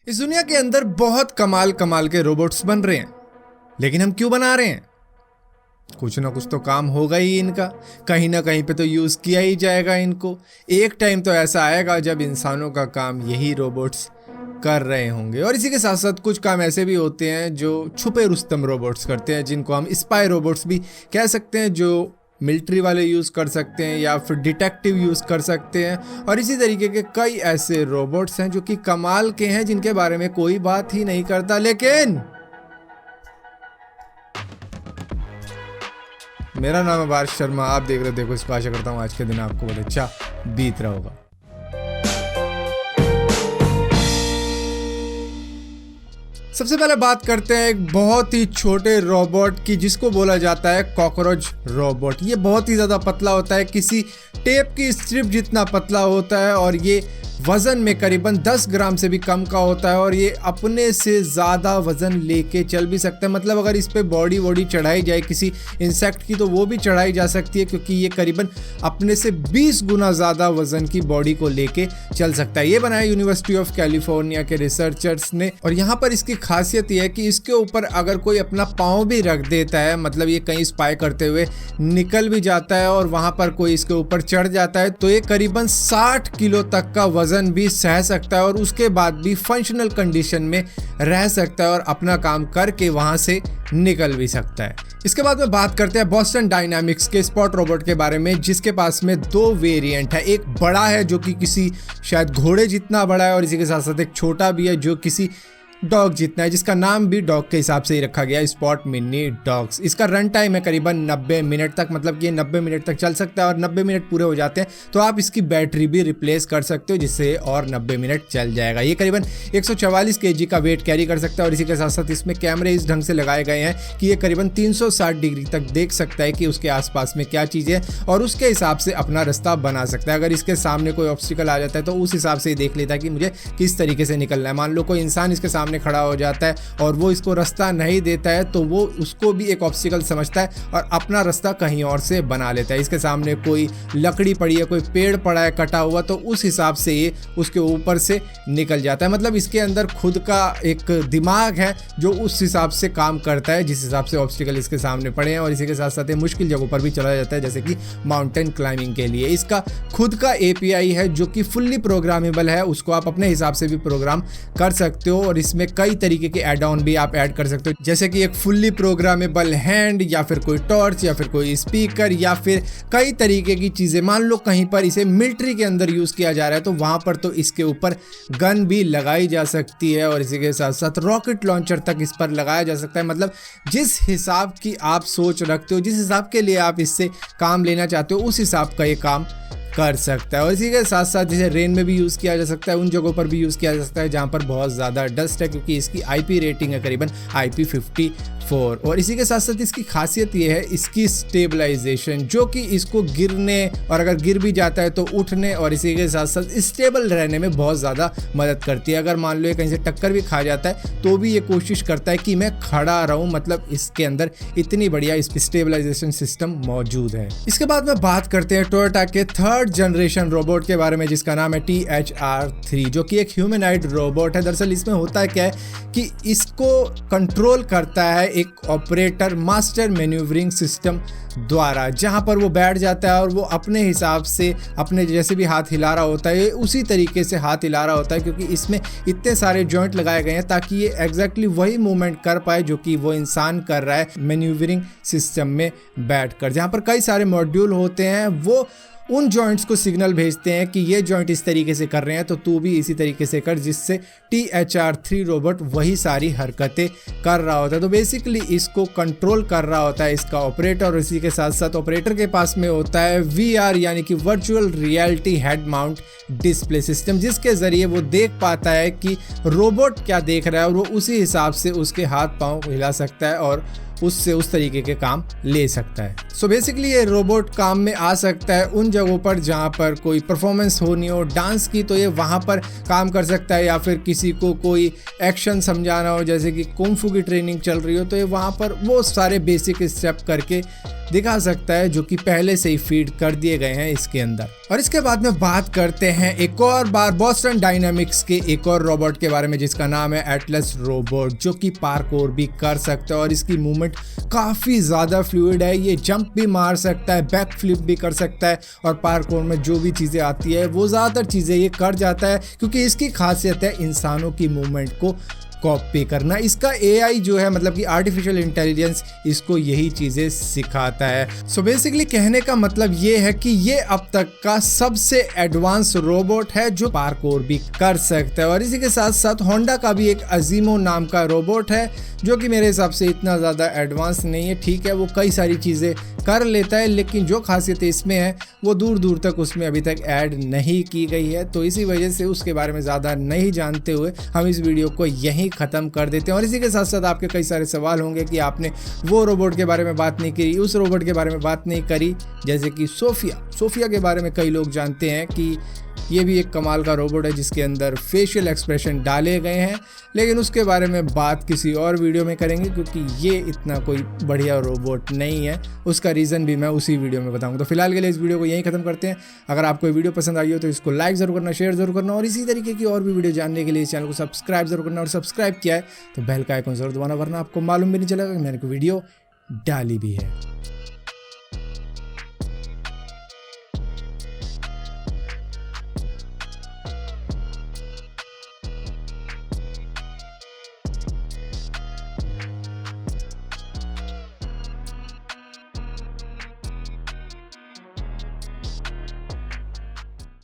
इस दुनिया के अंदर बहुत कमाल कमाल के रोबोट्स बन रहे हैं, लेकिन हम क्यों बना रहे हैं? कुछ ना कुछ तो काम होगा ही इनका, कहीं ना कहीं पे तो यूज किया ही जाएगा इनको। एक टाइम तो ऐसा आएगा जब इंसानों का काम यही रोबोट्स कर रहे होंगे। और इसी के साथ साथ कुछ काम ऐसे भी होते हैं जो छुपे रुस्तम रोबोट्स करते हैं, जिनको हम स्पाई रोबोट्स भी कह सकते हैं, जो मिलिट्री वाले यूज़ कर सकते हैं या फिर डिटेक्टिव यूज़ कर सकते हैं। और इसी तरीके के कई ऐसे रोबोट्स हैं जो कि कमाल के हैं, जिनके बारे में कोई बात ही नहीं करता। लेकिन मेरा नाम है पार्थ शर्मा, आप देख रहे हो देखो इसको। आशा करता हूँ आज के दिन आपको बहुत अच्छा बीत रहा होगा। सबसे पहले बात करते हैं एक बहुत ही छोटे रोबोट की, जिसको बोला जाता है कॉकरोच रोबोट। ये बहुत ही ज़्यादा पतला होता है, किसी टेप की स्ट्रिप जितना पतला होता है, और ये वज़न में करीबन 10 ग्राम से भी कम का होता है। और ये अपने से ज़्यादा वज़न लेके चल भी सकता है। मतलब अगर इस पे बॉडी चढ़ाई जाए किसी इंसेक्ट की, तो वो भी चढ़ाई जा सकती है, क्योंकि ये करीबन अपने से 20 गुना ज़्यादा वज़न की बॉडी को लेके चल सकता है। ये बनाया यूनिवर्सिटी ऑफ कैलिफोर्निया के रिसर्चर्स ने। और यहाँ पर इसकी खासियत ये है कि इसके ऊपर अगर कोई अपना पाँव भी रख देता है, मतलब ये कहीं स्पाई करते हुए निकल भी जाता है और वहाँ पर कोई इसके ऊपर चढ़ जाता है, तो ये करीबन 60 किलो तक का वज़न भी सह सकता है और उसके बाद भी फंक्शनल कंडीशन में रह सकता है और अपना काम करके वहां से निकल भी सकता है। इसके बाद में बात करते हैं बॉस्टन डायनामिक्स के स्पॉट रोबोट के बारे में, जिसके पास में 2 वेरिएंट है। एक बड़ा है जो कि किसी शायद घोड़े जितना बड़ा है, और इसी के साथ साथ एक छोटा भी है जो किसी डॉग जितना है, जिसका नाम भी डॉग के हिसाब से ही रखा गया है, स्पॉट मिनी डॉग्स। इसका रन टाइम है करीबन 90 मिनट तक, मतलब कि ये 90 मिनट तक चल सकता है। और 90 मिनट पूरे हो जाते हैं तो आप इसकी बैटरी भी रिप्लेस कर सकते हो, जिससे और 90 मिनट चल जाएगा। ये करीबन 144 kg का वेट कैरी कर सकता है। और इसी के साथ साथ इसमें कैमरे इस ढंग से लगाए गए हैं कि ये करीबन 360 डिग्री तक देख सकता है कि उसके आसपास में क्या चीज़ है, और उसके हिसाब से अपना रास्ता बना सकता है। अगर इसके सामने कोई ऑब्स्टिकल आ जाता है तो उस हिसाब से ही देख लेता है कि मुझे किस तरीके से निकलना है। मान लो कोई इंसान इसके सामने खड़ा हो जाता है और वो इसको रास्ता नहीं देता है, तो वो उसको भी एक ऑब्स्टिकल समझता है और अपना रास्ता कहीं और से बना लेता है। इसके सामने कोई लकड़ी पड़ी है, कोई पेड़ पड़ा है कटा हुआ, तो उस हिसाब से ये उसके ऊपर से निकल जाता है। मतलब इसके अंदर खुद का एक दिमाग है जो उस हिसाब से काम करता है, जिस हिसाब से ऑब्स्टिकल इसके सामने पड़े हैं। और इसी के साथ साथ ये मुश्किल जगहों पर भी चला जाता है, जैसे कि माउंटेन क्लाइंबिंग के लिए। इसका खुद का API है जो कि फुल्ली प्रोग्रामेबल है, उसको आप अपने हिसाब से भी प्रोग्राम कर सकते हो। और इसमें कई तरीके के ऐड ऑन भी आप ऐड कर सकते हो, जैसे कि एक फुल्ली प्रोग्रामेबल हैंड, या फिर कोई टॉर्च, या फिर कोई स्पीकर, या फिर कई तरीके की चीजें। मान लो कहीं पर इसे मिलिट्री के अंदर यूज किया जा रहा है, तो वहां पर तो इसके ऊपर गन भी लगाई जा सकती है, और इसी के साथ साथ रॉकेट लॉन्चर तक इस पर लगाया जा सकता है। मतलब जिस हिसाब की आप सोच रखते हो, जिस हिसाब के लिए आप इससे काम लेना चाहते हो, उस हिसाब का ये काम कर सकता है। और इसी के साथ साथ जैसे रेन में भी यूज़ किया जा सकता है, उन जगहों पर भी यूज़ किया जा सकता है जहाँ पर बहुत ज़्यादा डस्ट है, क्योंकि इसकी IP रेटिंग है करीबन IP54। और इसी के साथ साथ इसकी खासियत ये है इसकी स्टेबलाइजेशन, जो कि इसको गिरने और अगर गिर भी जाता है तो उठने और इसी के साथ साथ स्टेबल रहने में बहुत ज़्यादा मदद करती है। अगर मान लो ये कहीं से टक्कर भी खा जाता है तो भी ये कोशिश करता है कि मैं खड़ा रहूँ। मतलब इसके अंदर इतनी बढ़िया स्टेबलाइजेशन सिस्टम मौजूद है। इसके बाद में बात करते हैं टोयोटा के 3rd जनरेशन रोबोट के बारे में, जिसका नाम है THR3, जो कि एक ह्यूमनॉइड रोबोट है। दरअसल इसमें होता क्या है कि इसको कंट्रोल करता है एक ऑपरेटर मास्टर मैन्यूवरिंग सिस्टम द्वारा, जहां पर वो बैठ जाता है और वो अपने हिसाब से अपने जैसे भी हाथ हिला रहा होता है उसी तरीके से हाथ हिला रहा होता है, क्योंकि इसमें इतने सारे जॉइंट लगाए गए हैं ताकि ये एग्जैक्टली वही मूवमेंट कर पाए जो कि वो इंसान कर रहा है मैन्यूवरिंग सिस्टम में बैठकर। जहां पर कई सारे मॉड्यूल होते हैं, वो उन जॉइंट्स को सिग्नल भेजते हैं कि ये जॉइंट इस तरीके से कर रहे हैं तो तू भी इसी तरीके से कर, जिससे THR3 रोबोट वही सारी हरकतें कर रहा होता है। तो बेसिकली इसको कंट्रोल कर रहा होता है इसका ऑपरेटर। और इसी के साथ साथ ऑपरेटर के पास में होता है VR यानी कि virtual reality head mount display system, जिसके जरिए वो देख पाता है कि रोबोट क्या देख रहा है और वो उसी हिसाब से उसके हाथ पांव हिला सकता है और उससे उस तरीके के काम ले सकता है। सो बेसिकली ये रोबोट काम में आ सकता है उन जगहों पर जहाँ पर कोई परफॉर्मेंस होनी हो डांस की, तो ये वहाँ पर काम कर सकता है। या फिर किसी को कोई एक्शन समझाना हो, जैसे कि कुंग फू की ट्रेनिंग चल रही हो, तो ये वहाँ पर वो सारे बेसिक स्टेप करके दिखा सकता है, जो कि पहले से ही फीड कर दिए गए हैं इसके अंदर। और इसके बाद में बात करते हैं एक और बार बोस्टन डायनामिक्स के एक और रोबोट के बारे में, जिसका नाम है एटलस रोबोट, जो कि पार्कोर भी कर सकता है और इसकी मूवमेंट काफ़ी ज़्यादा फ्लूइड है। ये जंप भी मार सकता है, बैक फ्लिप भी कर सकता है और पार्कोर में जो भी चीज़ें आती है वो ज़्यादातर चीज़ें ये कर जाता है, क्योंकि इसकी खासियत है इंसानों की मूवमेंट को कॉपी करना। इसका एआई जो है, मतलब कि आर्टिफिशियल इंटेलिजेंस, इसको यही चीज़ें सिखाता है। सो बेसिकली कहने का मतलब ये है कि ये अब तक का सबसे एडवांस रोबोट है जो पार्कोर भी कर सकता है। और इसी के साथ साथ होंडा का भी एक अजीमो नाम का रोबोट है, जो कि मेरे हिसाब से इतना ज़्यादा एडवांस नहीं है। ठीक है, वो कई सारी चीज़ें कर लेता है, लेकिन जो खासियत इसमें है वो दूर दूर तक उसमें अभी तक ऐड नहीं की गई है। तो इसी वजह से उसके बारे में ज़्यादा नहीं जानते हुए हम इस वीडियो को यहीं ख़त्म कर देते हैं। और इसी के साथ साथ आपके कई सारे सवाल होंगे कि आपने वो रोबोट के बारे में बात नहीं करी, उस रोबोट के बारे में बात नहीं करी, जैसे कि सोफिया के बारे में कई लोग जानते हैं कि ये भी एक कमाल का रोबोट है जिसके अंदर फेशियल एक्सप्रेशन डाले गए हैं, लेकिन उसके बारे में बात किसी और वीडियो में करेंगे, क्योंकि ये इतना कोई बढ़िया रोबोट नहीं है। उसका रीज़न भी मैं उसी वीडियो में बताऊंगा। तो फिलहाल के लिए इस वीडियो को यहीं ख़त्म करते हैं। अगर आपको वीडियो पसंद आई हो तो इसको लाइक ज़रूर करना, शेयर ज़रूर करना, और इसी तरीके की और भी वीडियो जानने के लिए इस चैनल को सब्सक्राइब ज़रूर करना। और सब्सक्राइब किया है तो बेल का आइकन ज़रूर दबाना, वरना आपको मालूम भी नहीं चलेगा कि मैंने कोई वीडियो डाली भी है।